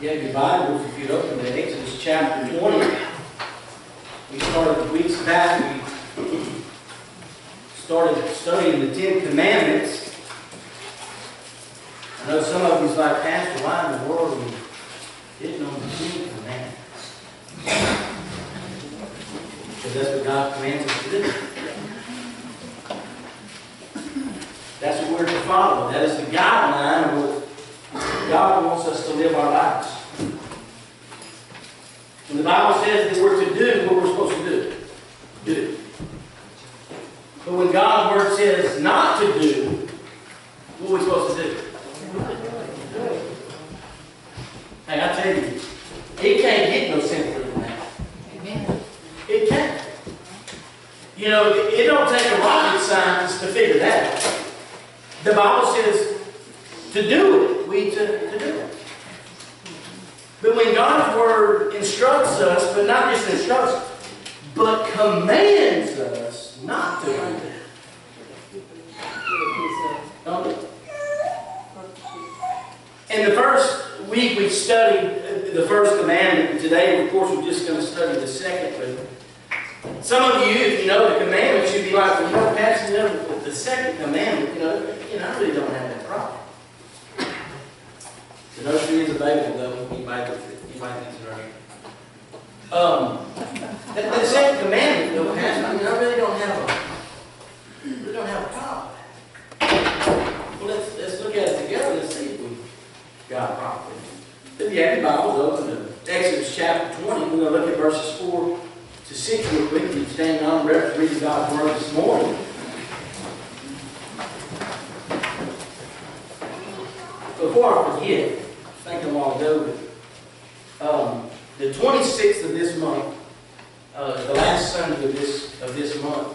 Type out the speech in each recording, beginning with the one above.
You have your Bibles, if you'd open to Exodus chapter 20. We started weeks back, we started studying the Ten Commandments. I know some of you's like, Pastor, why in the world are we hitting on the Ten Commandments? Because that's what God commands us to do. That's what we're to follow. That is the guideline of what God wants us to live our lives. When the Bible says that we're to do what we're supposed to do. But when God's Word says not to do, what are we supposed to do? Hey, I tell you, it can't get no simpler than that. Amen. It can't. You know, it don't take a rocket scientist to figure that out. The Bible says to do it, we to do it. But when God's Word instructs us, but not just instructs us, but commands us not to do it. Don't do it. In the first week we studied the first commandment. Today, of course, we're just going to study the second. But some of you, if you know the commandments, you'd be like, well, you know, Pastor, you know, the second commandment, I really don't have that problem. The nursery is available, though. You might consider it. The second commandment, though, Pastor, I really don't have a problem. Well, let's look at it together. Let's see if we got a problem. If you have your Bibles open to Exodus chapter 20, we're going to look at verses 4 to 6 real quick. You stand on ready to read God's Word this morning. Before I forget, I think a while ago, the 26th of this month, the last Sunday of this month,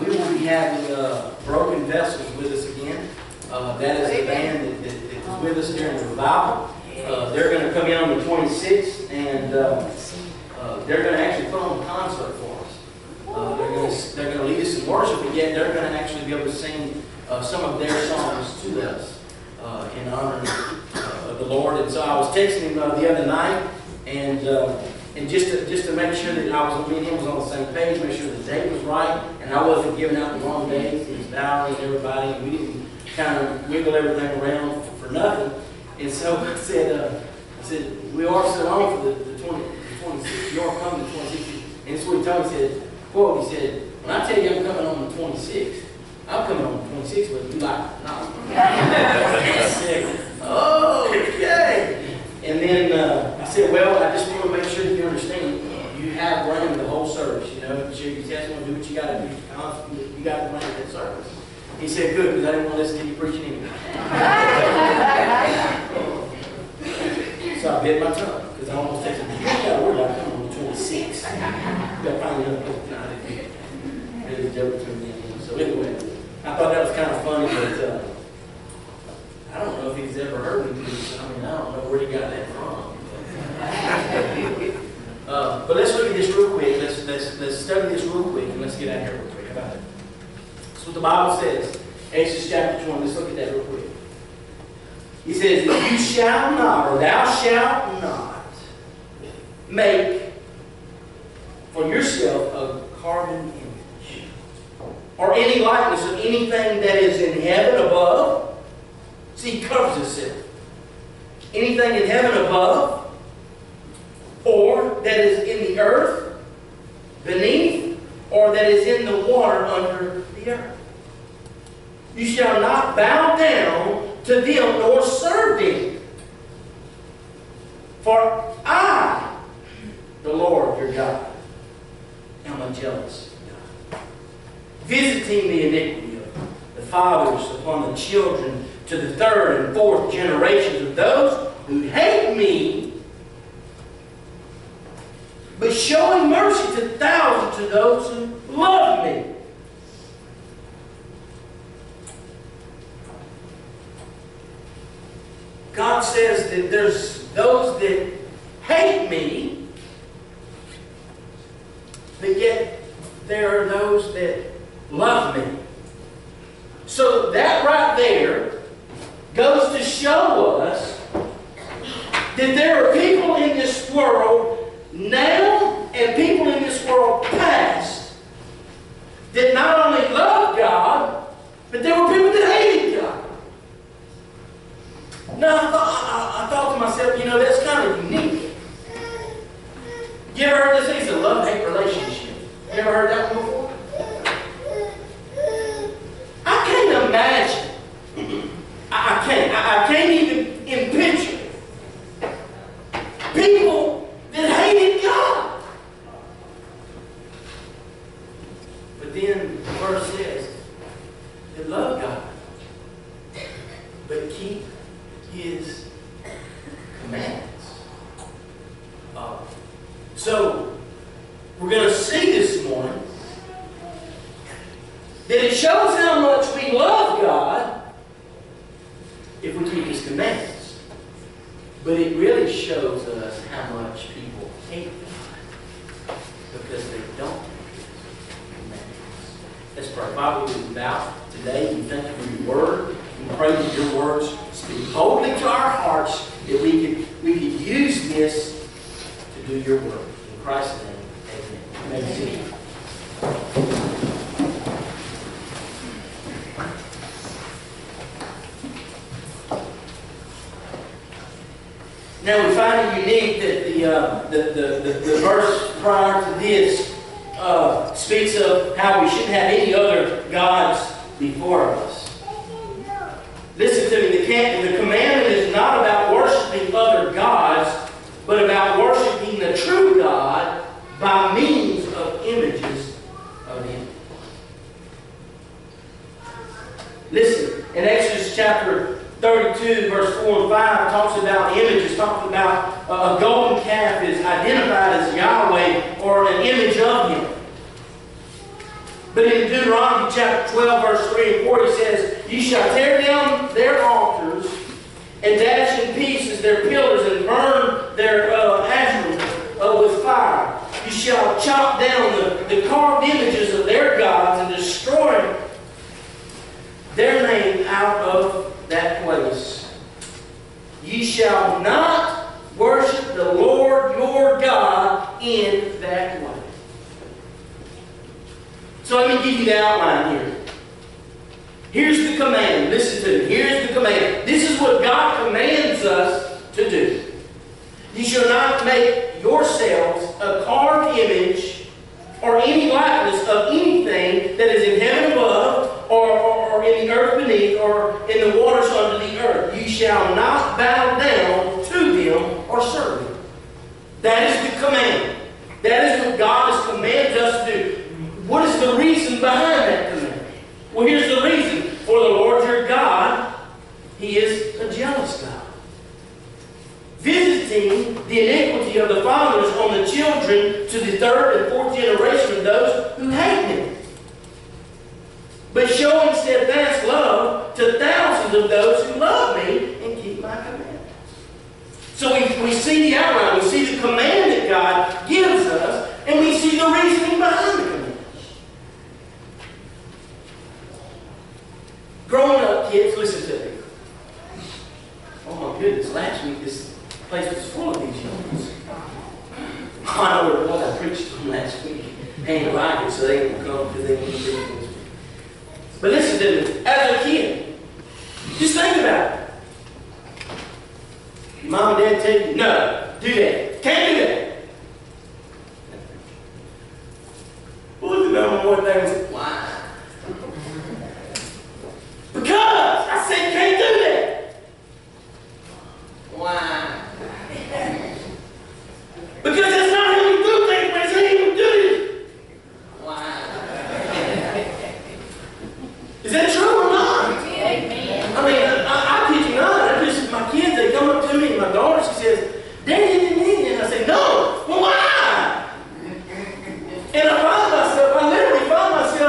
we will be having Broken Vessels with us again. That is the band that is with us during the revival. They're going to come in on the 26th, and they're going to actually put on a concert for us. They're going to lead us in worship, but yet they're going to actually be able to sing some of their songs to us in honor of the Lord. And so I was texting him the other night, and just to make sure that me and him was on the same page, make sure the date was right, and I wasn't giving out the wrong dates. It was Valerie and everybody, and we didn't kind of wiggle everything around for nothing. And so I said, we are still on for the 26th. You are coming the 26th. And that's what he told me. He said, quote, he said, when I tell you I'm coming on the 26th, I'm coming on the 26th, but you like, no. I said, oh, okay. And then I said, well, I just want to make sure that you understand, you have running the whole service. You know, share your testimony, do what you got to do. You got to run that service. He said, good, because I didn't want to listen to you preaching anyway. So I bit my tongue, because I almost texted him, you got to worry about coming on the 26th. You got to find another place. No, I didn't. Really joke to me. So anyway, I thought that was kind of funny, but I don't know if he's ever heard me preach. I don't know where he got that from. But let's look at this real quick. Let's study this real quick, and let's get out here real quick. How about it? That's what the Bible says. Exodus chapter 20. Let's look at that real quick. He says, you shall not, or thou shalt not, make for yourself a carven image, or any likeness of anything that is in heaven above. See, he covers himself. Anything in heaven above, or that is in the earth beneath, or that is in the water under the earth. You shall not bow down to them nor serve them. For I, the Lord your God, am a jealous God, visiting the iniquity of the fathers upon the children to the third and fourth generations of those who hate me, but showing mercy to thousands to those who love me. God says that there's those that hate me, but yet there are those that love me. So that right there goes to show us that there are people in this world now and people in this world past that not only loved God, but there were people that hated God. Now, I thought to myself, that's kind of unique. You ever heard this thing? It's a love-hate relationship. You ever heard that one before? I can't imagine. I can't even picture people that hated God. But then the verse says, they love God, but keep His commandments. So, we're going to see this morning that it shows how much we love God if we keep His commandments. But it really shows us how much people hate God because they don't keep His commandments. Let's pray. Father, we bow today. We thank you for your word. We pray that your words speak boldly to our hearts, that we could use this to do your work. In Christ's name, amen. Amen. Now we find it unique that the verse prior to this speaks of how we shouldn't have any other gods before us. Listen to me, the commandment is not about worshiping other gods, but about worshiping the true God by means of images of Him. Listen, in Exodus chapter 32, verse 4 and 5, talks about images, talks about a golden calf is identified as Yahweh or an image of Him. But in Deuteronomy chapter 12, verse 3 and 4, He says, "You shall tear down their altars and dash in pieces their pillars and burn their ashes with fire. You shall chop down the carved images of their gods and destroy their name out of that place. Ye shall not worship the Lord your God in that way." So let me give you the outline here. Here's the command. Listen to me. Here's the command. This is what God commands us to do. "You shall not make yourselves a carved image or any likeness of anything that is in heaven above or in the earth beneath or in the waters under the earth. You shall not bow down to them or serve them." That is the command. That is what God has commanded us to do. What is the reason behind that command? Well, here's the reason. "For the Lord your God, He is a jealous God, visiting the iniquity of the fathers on the children to the third and fourth generation of those who hate Him, but showing steadfast love to thousands of those who love Me and keep My commandments." So we see the outline. We see the command that God gives us, and we see the reasoning behind the command. Growing up, kids, listen to me. Oh my goodness, last week this place was full of these young ones. I know what I preached to them last week. They ain't like it, so they won't come because they want to preach this week. But listen to me, as a kid, just think about it. Your mom and dad tell you, "No, do that. Can't do that." What was the number one thing? I said, "Why?" "Because I said can't do that." "Why?" "Because that's not how you do things, but it's how you do it." "Why?" Is that true or not? Amen. I mean, I kid you not. I just, my kids, they come up to me, and my daughter, she says, "Daddy, and I say, "No." "Well, why?" And I literally find myself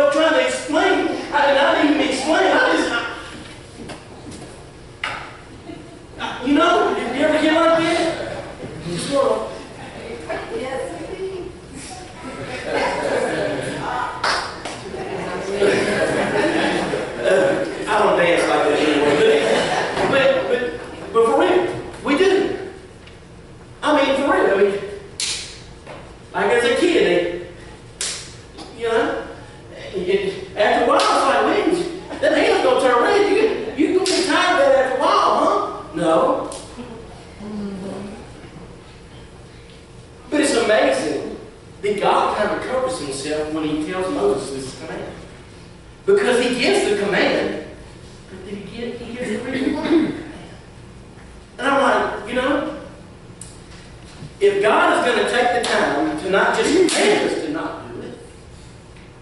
to not just command us to not do it,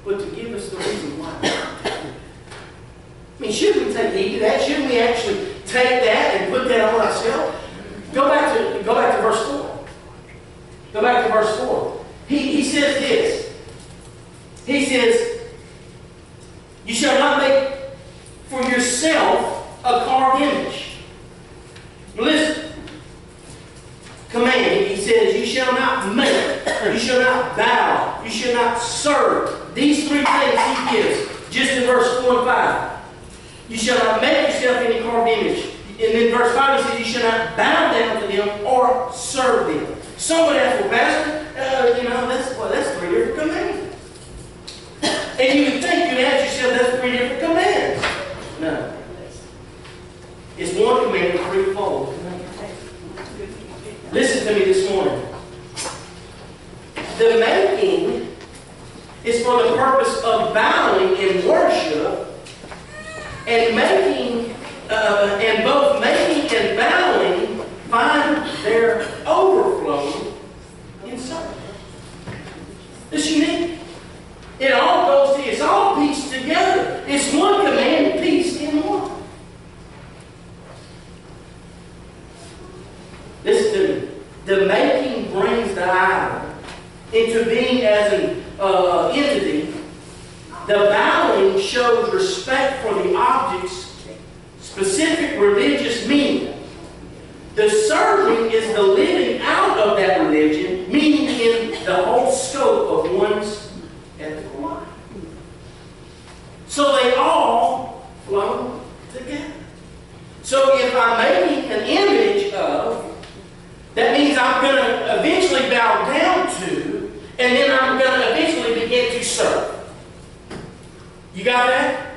but to give us the reason why. I mean, shouldn't we take heed to that? Shouldn't we actually take that and put that on ourselves? Go back to verse 4. Go back to verse 4. He says this. He says, you shall not make for yourself a carved image. Listen. Command. He says, you shall not make, you shall not bow, you shall not serve. These three things he gives, just in verse 4 and 5. You shall not make yourself any carved image. And then verse 5 he says, you shall not bow down to them or serve them. Someone asked, well, Pastor, that's three different commands. And you would think you'd ask yourself, that's three different commands. No. It's one command with three folds. Listen to me this morning. The making is for the purpose of bowing in worship, and both making and bowing find their overflow in service. It's unique. It all goes to, it's all pieced together. It's one command pieced in one. Listen to me. The making brings the idol into being as an entity. The bowing shows respect for the object's specific religious meaning. The serving is the living out of that religion, meaning in the whole scope of one's ethical life. So they all flow together. So if I'm making an image of, that means I'm going to eventually bow down to, and then I'm going to eventually begin to serve. You got that?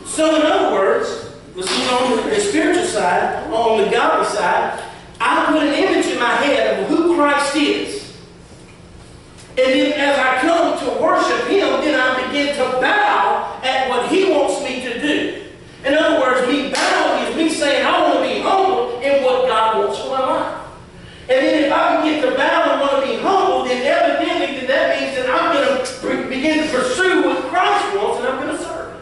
So in other words, on the spiritual side, on the godly side, I put an image in my head of who Christ is. And then as I come to worship Him, then I begin to bow at what He wants me to do. In other words, me bowing is me saying I want to be humble in what God wants for my life. And then if I begin to bow and want to be humble, then evidently that means that I'm going to begin to pursue what Christ wants, and I'm going to serve Him.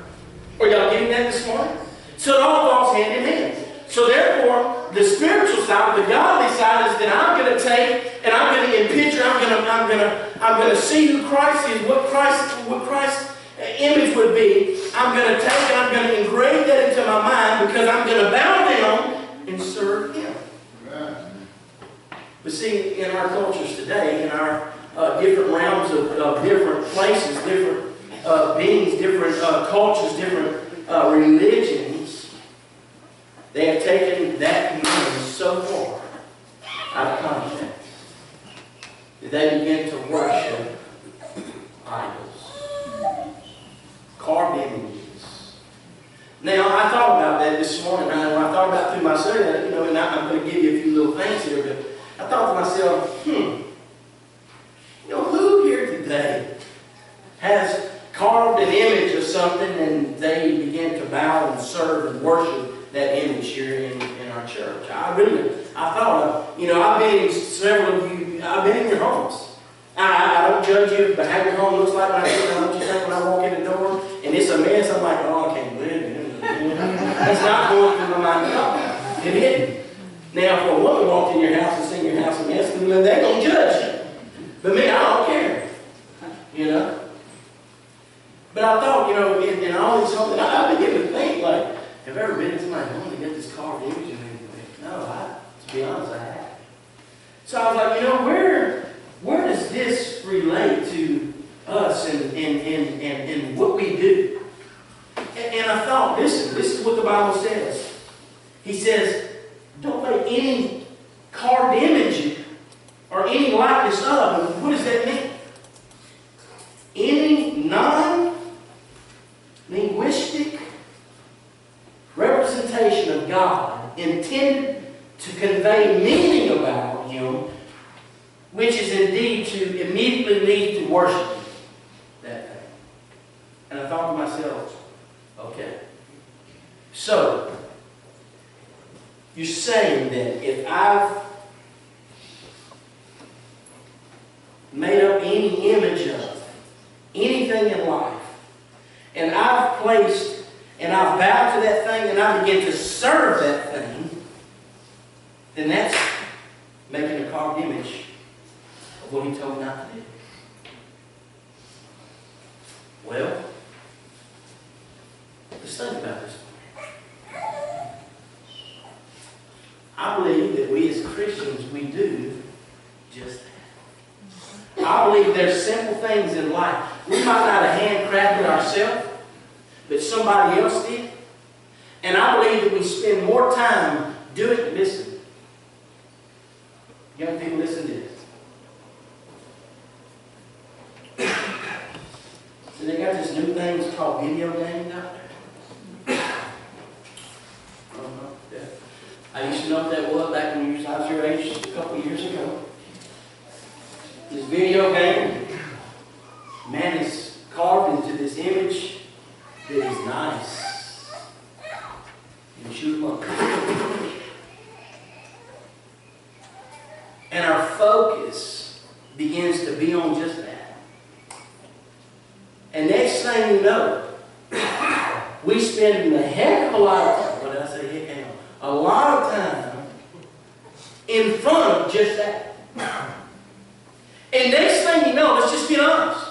Are y'all getting that this morning? So it all falls hand in hand. So therefore, the spiritual side, the godly side, is that I'm going to take and I'm going to in picture. I'm going to see who Christ is, what Christ's image would be. I'm going to take and I'm going to engrave that into my mind because I'm going to bow down and serve Him. But see, in our cultures today, in our different realms of different places, different beings, different cultures, different religions, they have taken that command so far out of context that they begin to worship idols, carved images. Now, I thought about that this morning. I thought about through my study, and I'm going to give you a few little things here, but I thought to myself, who here today has carved an image of something and they begin to bow and serve and worship that image here in our church? I thought of, I've been in several of you, I've been in your homes. I don't judge you, but how your home looks like when I get there, what you think when I walk in the door, and it's a mess, I'm like, oh, I can't live in it. That's not going through my mind at all. It isn't. Now, if a woman walked in your house and seen your house a mess, then they're going to judge you. But me, I don't care. But I thought, in all this home, I began to think, like, have I ever been in somebody's home and got this carved image and everything? No, to be honest, I haven't. So I was like, where does this relate to us and what we do? And I thought, listen, this is what the Bible says. He says, don't make any carved image or any likeness of. And what does that mean? Any non-linguistic representation of God intended to convey meaning about Him, which is indeed to immediately lead to worship that thing. And I thought to myself, okay, so you're saying that if I've made up any any image of anything in life, and I've placed and I've bowed to that thing and I begin to serve that thing, then that's making a carved image of what He told me not to do. Well, let's think about this. I believe that we as Christians, we do just that. I believe there's simple things in life. We might not have handcrafted ourselves, but somebody else did. And I believe that we spend more time doing, listen, young people, listen to this. So they got this new thing, it's called video games out there. I used to know what that was back when I was your age, just a couple of years ago. This video game, man is carved into this image that is nice. You shoot them up. And our focus begins to be on just that. And next thing you know, we spend a heck of a lot of time, what did I say, heck, a lot of time in front of just that. And next thing you know, let's just get honest.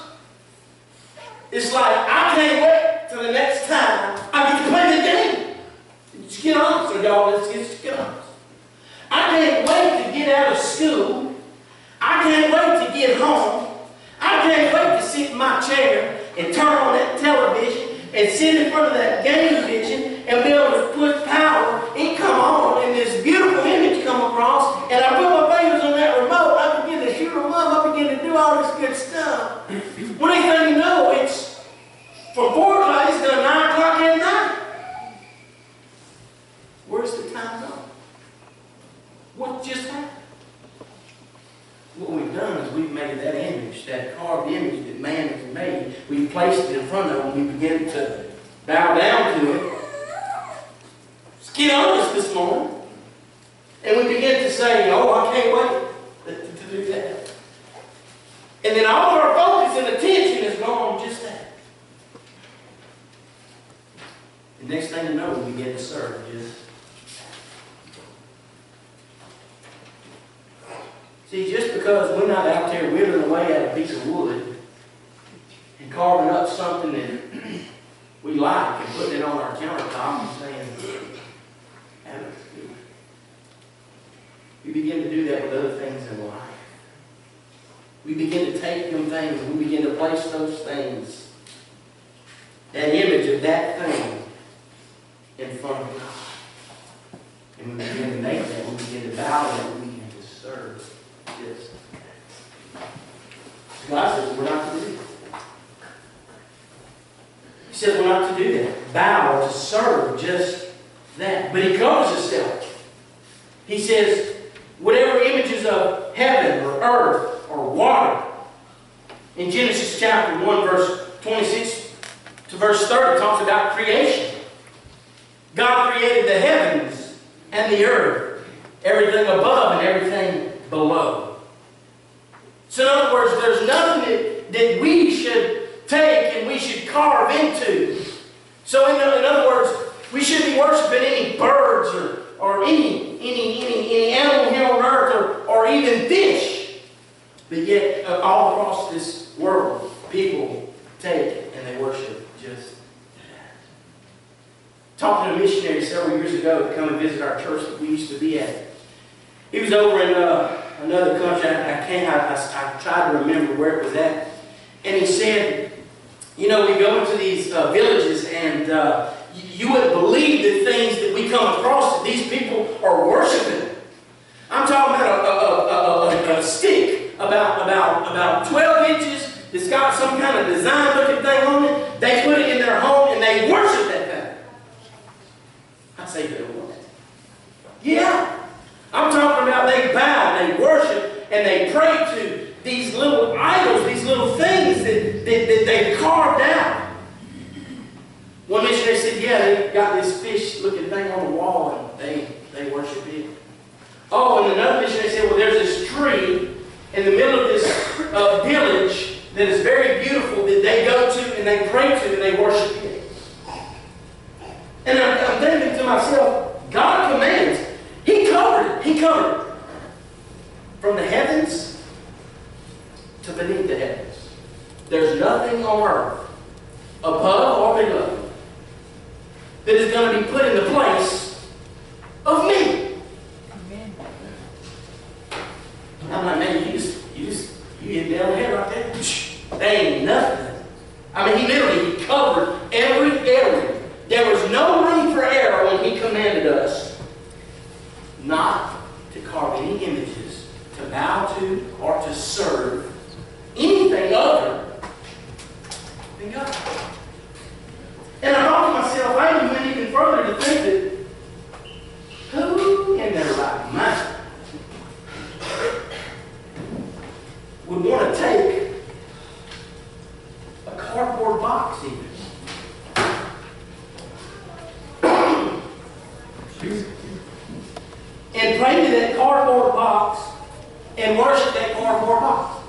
It's like, I can't wait till the next time I get to play the game. Just get honest, or y'all, let's just get honest. I can't wait to get out of school. I can't wait to get home. I can't wait to sit in my chair and turn on that television and sit in front of that game vision and be able to put power and come on and this beautiful image come across, and I put my fingers on that remote, I begin to shoot them up, I begin to do all this good stuff. When next thing you know, it's from 4 o'clock, it's done 9 o'clock at night. Where's the time zone? What just happened? What we've done is we've made that image, that carved image that man has made, we've placed it in front of him, we begin to bow down to it. Let's get honest this morning. And we begin to say, oh, I can't wait to do that. And then all of our focus and attention is gone on just that. The next thing you know, we begin to serve just. See, just because we're not out there whittling away at a piece of wood and carving up something that we like and putting it on our countertop and saying, have it. We begin to do that with other things in life. We begin to take them things and we begin to place those things, that image of that thing, in front of God. And we begin to make that, we begin to bow and we begin to serve this. God says we're not to do that. He says we're not to do that. Bow or to serve just that. But He covers Himself. He says, whatever images of heaven or earth or water. In Genesis chapter 1, verse 26 to verse 30, it talks about creation. God created the heavens and the earth, everything above and everything below. So in other words, there's nothing that we should take and we should carve into. So in other words, we shouldn't be worshiping any birds or any animal here on earth or even fish. But yet, all across this world, people take and they worship just that. Talking to a missionary several years ago to come and visit our church that we used to be at. He was over in another country. I tried to remember where it was at. And he said, you know, we go into these villages and you wouldn't believe the things that we come across that these people are worshiping. I'm talking about a stick about 12 inches that's got some kind of design-looking thing on it. They put it in their home and they worship that thing. I say they what? Yeah. I'm talking about they bow, they worship, and they pray to these little idols, these little things that they've carved out. One missionary said, yeah, they got this fish-looking thing on the wall, and they worship it. Oh, and another missionary said, well, there's this tree in the middle of this village that is very beautiful that they go to and they pray to and they worship Him. And I'm thinking to myself, God commands. He covered it. He covered it. From the heavens to beneath the heavens. There's nothing on earth, above or below, that is going to be put in the place of me. Amen. I'm like, man, you hit down the head right there. That ain't nothing. I mean, He covered every area. There was no room for error when He commanded us not to carve any images, to bow to, or to serve anything other than God. And I thought to myself, I even went even further to think that who in their right mind would want to take a cardboard box even and pray to that cardboard box and worship that cardboard box?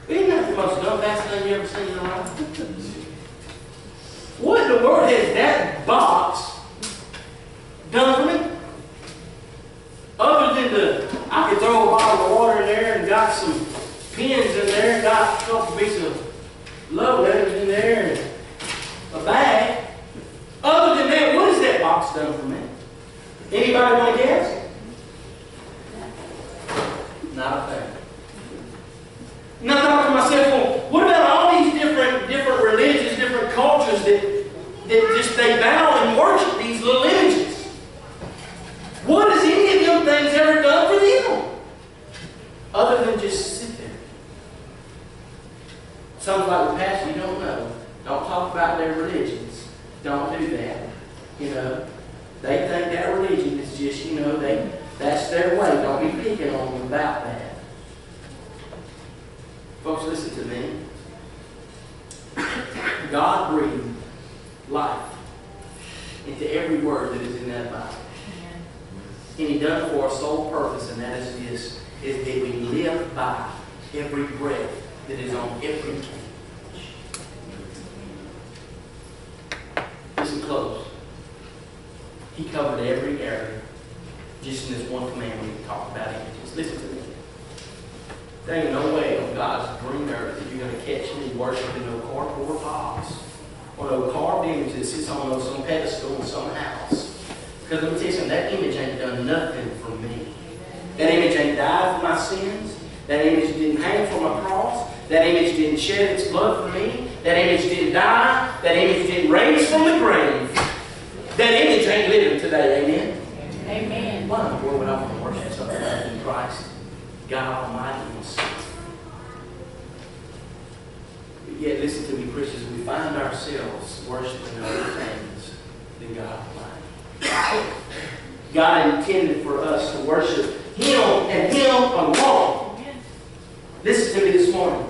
Isn't that the most dumbass thing you ever seen in your life? What in the world has that box done for me? Other than I could throw a bottle of water in there and got some pins in there, and got a couple pieces of love letters in there, and a bag. Other than that, what has that box done for me? Anybody want to guess? Not a thing. And I thought to myself, well, what about all these different religions, different cultures that just they bow and worship these little images? What has any of them things ever done for them? Other than just sit there. Some like, well, Pastor, you don't know. Don't talk about their religions. Don't do that. You know, they think that religion is just, you know, that's their way. Don't be picking on them about that. Folks, listen to me. God breathed life into every word that is in that Bible. And He done it for a sole purpose, and that is this, is that we live by every breath that is on every page. Listen close. He covered every area just in this one command when He talked about images. Listen to me. There ain't no way on God's green earth that you're going to catch me worshiping no cardboard box or no carved image that sits on some pedestal in some house. Because let me tell you something, that image ain't done nothing for me. That image ain't died for my sins. That image didn't hang from a cross. That image didn't shed its blood for me. That image didn't die. That image didn't raise from the grave. That image ain't living today, amen? Amen. Why in the world would I want to worship something other than Christ, God Almighty Himself? But yet, listen to me, Christians, we find ourselves worshiping other things than God Almighty. God intended for us to worship Him and Him alone. Listen to me this morning.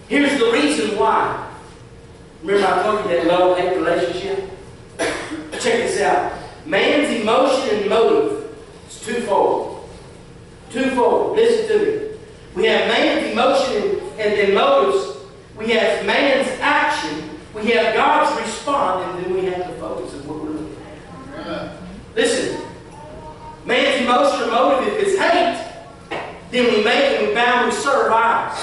Here's the reason why. Remember I told you that love-hate relationship? Check this out. Man's emotion and motive is twofold. Twofold. Listen to me. We have man's emotion and motives. We have man's action. We have God's response. And then we have the focus of what we're looking at. Listen. Man's emotion or motive, if it's hate, then we make and we bow and we serve idols.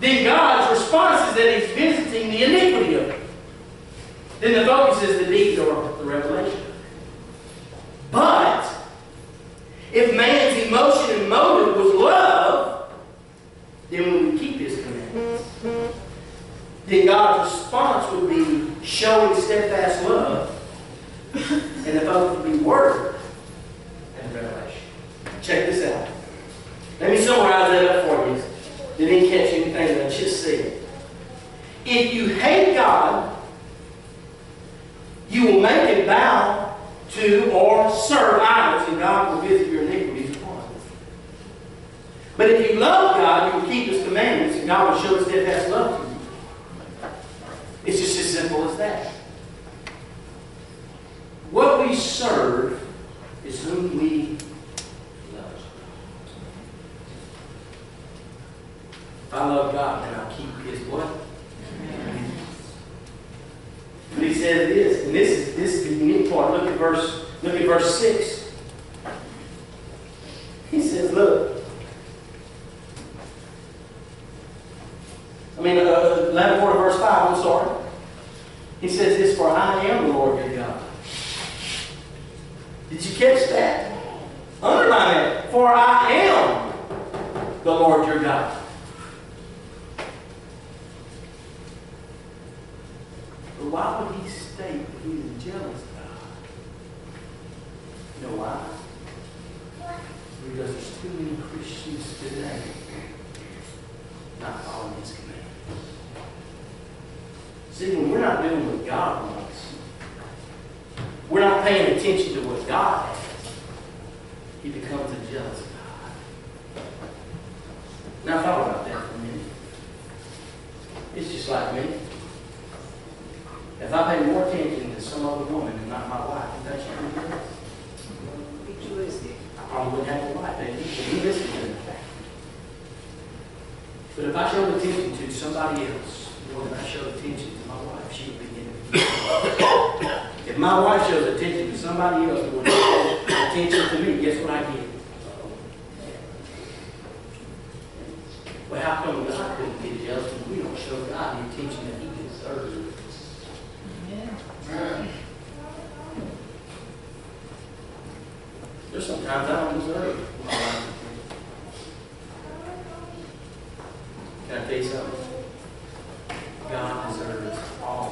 Then God's response is that He's visiting the iniquity of it. Then the focus is the deed or the revelation. But if man's emotion and motive was love, then when we keep His commandments, then God's response would be showing steadfast love, and the focus would be word and revelation. Check this out. Let me summarize that up for you. Didn't catch anything that I just said. If you hate God, you will make Him bow to or serve idols, and God will visit your iniquities upon you. But if you love God, you will keep His commandments, and God will show His steadfast love to you. It's just as simple as that. What we serve is whom we love. says this, and this is the unique part. Look at verse 6. He says, look. Latter part of verse 5, I'm sorry. He says this, for I am the Lord your God. Did you catch that? Underline that. For I am the Lord your God. But why would he state that he's a jealous God? You know why? Because there's too many Christians today not following his commandments. See, when we're not doing what God wants, we're not paying attention to what God has, he becomes a jealous God. Now thought about that for a minute. It's just like me. If I pay more attention to some other woman and not my wife, you think she'd be jealous? I probably wouldn't have a wife, baby. She'd be listening to me. But if I showed attention to somebody else more than I showed attention to my wife, she would begin to be jealous. If my wife shows attention to somebody else more than she shows attention to me, guess what I get? Well, how come God couldn't get jealous when we don't show God the attention that he deserves? There's sometimes I don't deserve my wife's attention. Can I tell you something? God deserves all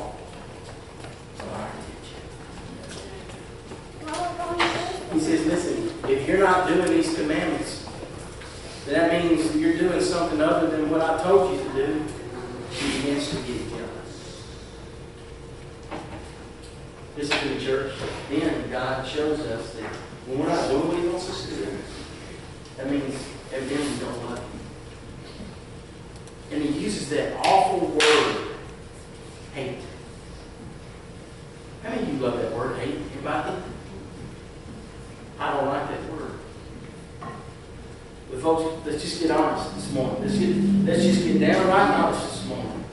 of our attention. He says, listen, if you're not doing these commandments, then that means you're doing something other than what I told you to do. He begins to get jealous. Listen to the church. Then God shows us that when we're not doing what he wants us to do, that means evidently we don't love him. And he uses that awful word, hate. How many of you love that word, hate? Anybody? I don't like that word. But folks, let's just get honest this morning. Let's just get downright honest this morning.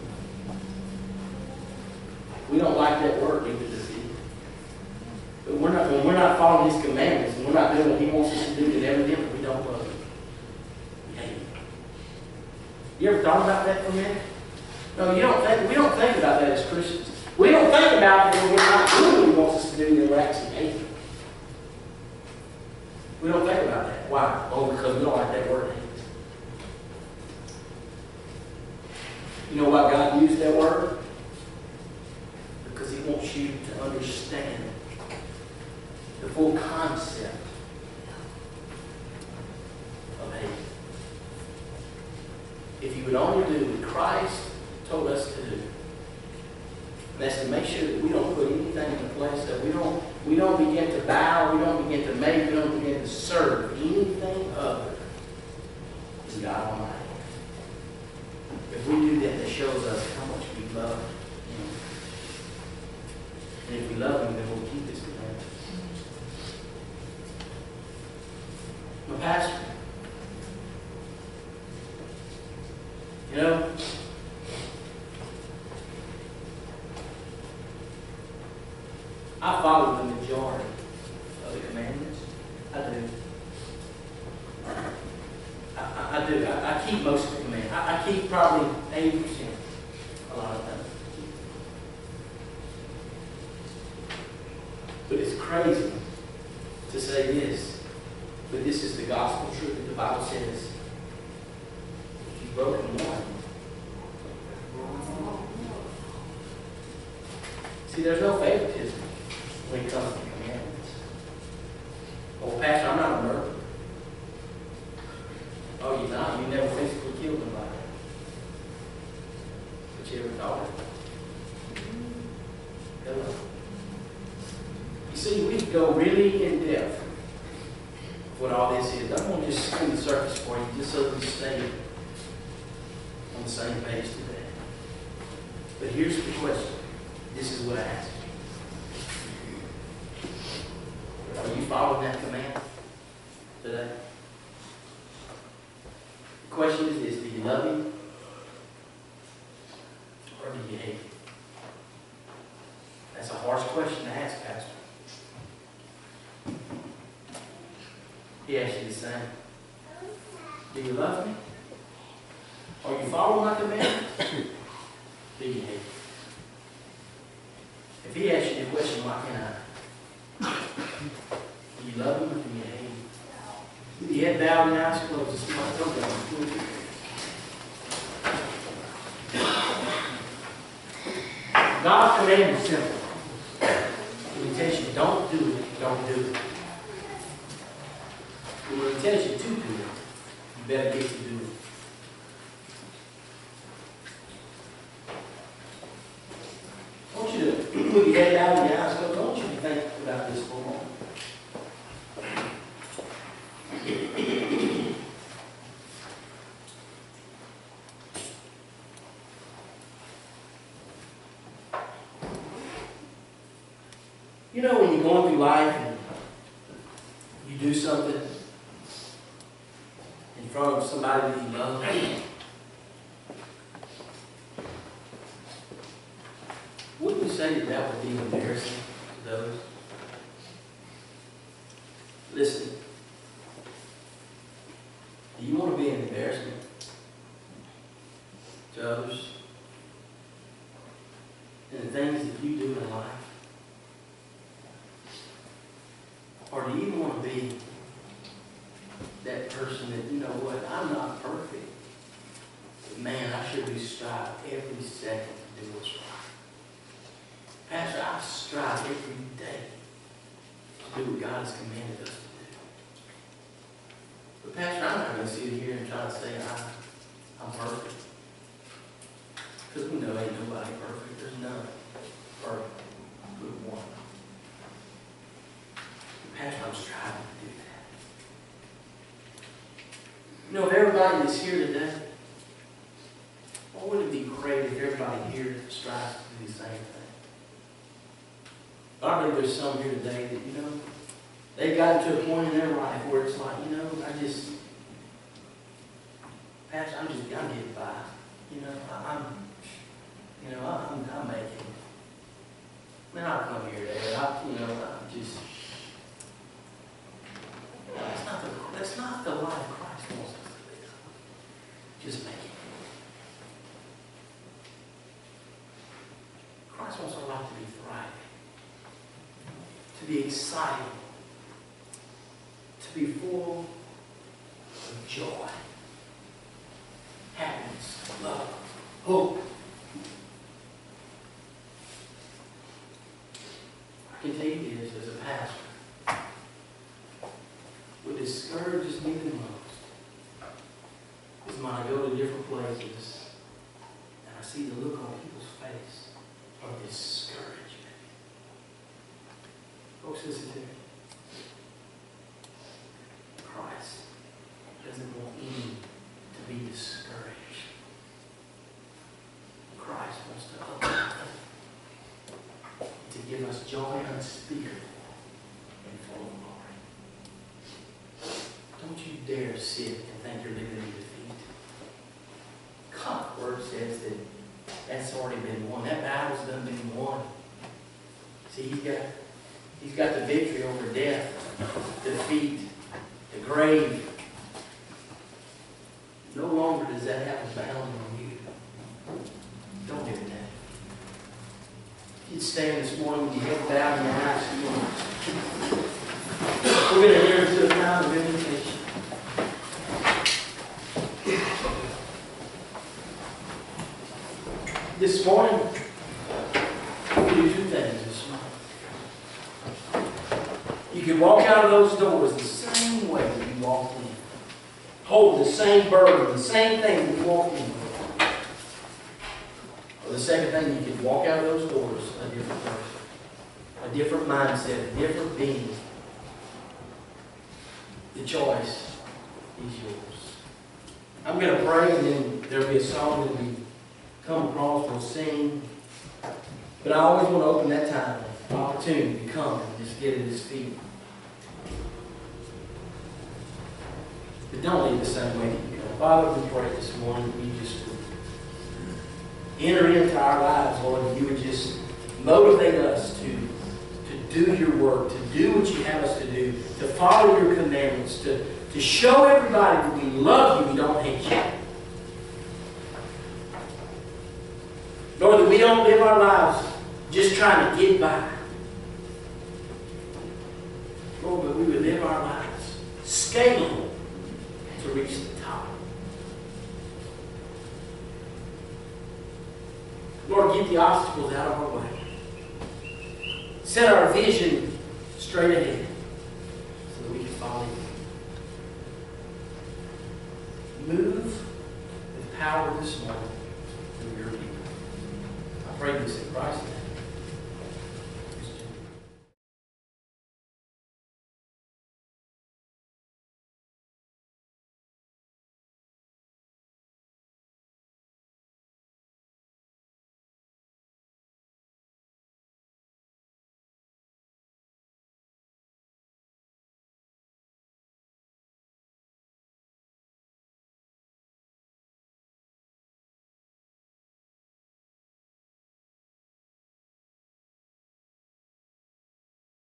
We don't like that word either, does he? But when we're not following his commandments, and we're not doing what he wants us to do, then evidently we don't love him. We hate him. You ever thought about that for a minute? No, we don't think about that as Christians. We don't think about it when we're not doing what he wants us to do, then we're actually hating him. We don't think about that. Why? Oh, because we don't like that word, hate. You know why God used that word? Because he wants you to understand the full concept of hate. If you would only do what Christ told us to do, and that's to make sure that we don't put anything in the place, that we don't begin to bow, we don't begin to make, we don't begin to serve anything other than God Almighty. If we do that, that shows us how much we love him. And if we love him, then we'll keep his commandments. My pastor, you know, I follow the majority of the commandments. I do. I do. I keep most of the commandments. I keep probably 80% a lot of times. But it's crazy to say this, but this is the gospel truth that the Bible says. If you've broken one, see, there's no favoritism when it comes to the commandments. Oh, Pastor, I'm not a murderer. Oh, you're not? You never physically killed nobody. But you ever thought it? Hello. You see, we could go really in depth with what all this is. I'm going to just skim the surface for you, just so we stay on the same page today. But here's the question. This is what I ask you. Are you following that command today? The question is this: do you love him or do you hate him? That's a harsh question to ask, Pastor. He asked you the same. Do you love me? Are you following my commandments? Do you hate me? If he asks you the question, why can't I? Do you love him or do you hate him? With your head bowed and eyes closed, just don't go. God's command is simple. When he tells you don't do it, don't do it. When he tells you to do it, you better get to do it. I want you to put your head out and your eyes closed. I want you to think about this for a moment. You know, when you're going through life and you do something in front of somebody that you love, wouldn't you say that that would be embarrassing to those? Listen, do you want to be an embarrassment to others and the things that you do in life? Or do you want to be that person that, you know what, I'm not perfect, but man, I should be striving every second to do what's right. Pastor, I strive every day to do what God has commanded us to do. But Pastor, I'm not going to sit here and try to say I'm perfect. Because we know ain't nobody perfect. There's none perfect. Good one. Pastor, I'm striving to do that. You know, if everybody that's here today, well, wouldn't it be great if everybody here strives to do the same thing? I believe there's some here today that, you know, they've gotten to a point in their life where it's like, you know, Pastor, I'm getting by. You know, I'm making it. Man, I'll come here today. That's not the life Christ wants us to live. Just make it. Christ wants our life to be thriving, to be exciting, to be full of joy, happiness, love, hope. I can tell you this as a pastor. What discourages me the most is when I go to different places and I see the look on people's face of discouragement. Folks, listen to me. Christ doesn't want any to be discouraged. Christ wants to uplift us, to give us joy unspeakable and full of glory. Don't you dare sit and think you're living in defeat. God's word says that that's already been won. That battle's done been won. See, he's got the victory over death, defeat, the grave. No longer does that have a bound on you. Don't do that. You'd stand this morning with your head bowed and your eyes closed. We're going to enter into a time of invitation. This morning, we do two things this morning. You can walk out of those doors the same way that you walked in. Hold the same burden, the same thing that you walked in. Or the second thing, you can walk out of those doors a different person. A different mindset, a different being. The choice is yours. I'm going to pray and then there'll be a song that we come across, we'll sing. But I always want to open that time, opportunity to come and just get at His feet. But don't leave the same way that you come. Father, we pray this morning that you just enter into our lives, Lord, and you would just motivate us to do your work, to do what you have us to do, to follow your commandments, to show everybody that we love you, we don't hate you. Lord, that we don't live our lives just trying to get by. Lord, but we would live our lives scaling to reach the top. Lord, get the obstacles out of our way. Set our vision straight ahead so that we can follow you. Move with power this morning through your people. I pray this in Christ's name.